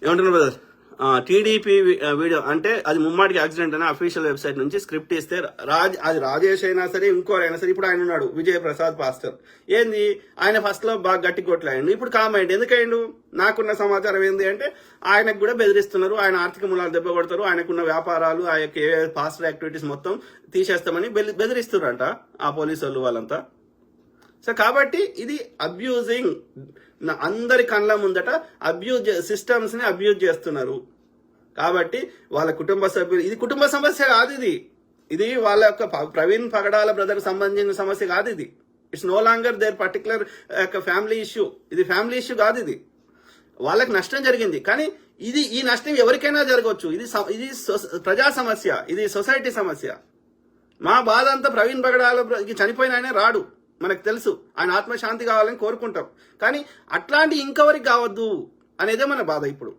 ఏమంటున్నారు brother? TDP video అంటే అది ముమ్మాటికి యాక్సిడెంట్ అని అఫీషియల్ వెబ్సైట్ నుంచి స్క్రిప్ట్ ఇస్తే అది రాజేష్ అయినా సరే ఇంకోరైనా సరే, ఇప్పుడు ఆయన ఉన్నాడు విజయ్ ప్రసాద్ పాస్టర్, ఏంది ఆయన ఫస్ట్ లో బాగా గట్టి కొట్లాయండు, ఇప్పుడు కామెంట్ ఎందుకయ్యండు? నాకున్న సమాచారం ఏంది అంటే ఆయనకు కూడా బెదిరిస్తున్నారు, ఆయన ఆర్థిక మూలాలు దెబ్బ కొడతారు, ఆయనకున్న వ్యాపారాలు ఆ యొక్క పాస్టర్ యాక్టివిటీస్ మొత్తం తీసేస్తామని బెదిరిస్తున్నారంట ఆ పోలీసు వాళ్ళు వాళ్ళంతా. సో కాబట్టి ఇది అబ్యూజింగ్, అందరి కళ్ళ ముందట సిస్టమ్స్ ని అబ్యూజ్ చేస్తున్నారు. కాబట్టి వాళ్ళ కుటుంబ సభ్యులు, ఇది కుటుంబ సమస్య కాదు, ఇది వాళ్ళ యొక్క ప్రవీణ్ పగడాల బ్రదర్ సంబంధించిన సమస్య కాదు. ఇది it's no longer their particular family issue. ఇది ఫ్యామిలీ ఇష్యూ కాదు, ఇది వాళ్ళకి నష్టం జరిగింది. కానీ ఈ నష్టం ఎవరికైనా జరగవచ్చు. ఇది ప్రజా సమస్య, ఇది సొసైటీ సమస్య. మా బాధ అంతా ప్రవీణ్ పగడాల చనిపోయిన ఆయనే రాడు, మనకు తెలుసు, ఆయన ఆత్మశాంతి కావాలని కోరుకుంటాం. కానీ అట్లాంటి ఇంకెవరికి కావద్దు అనేదే మన బాధ ఇప్పుడు.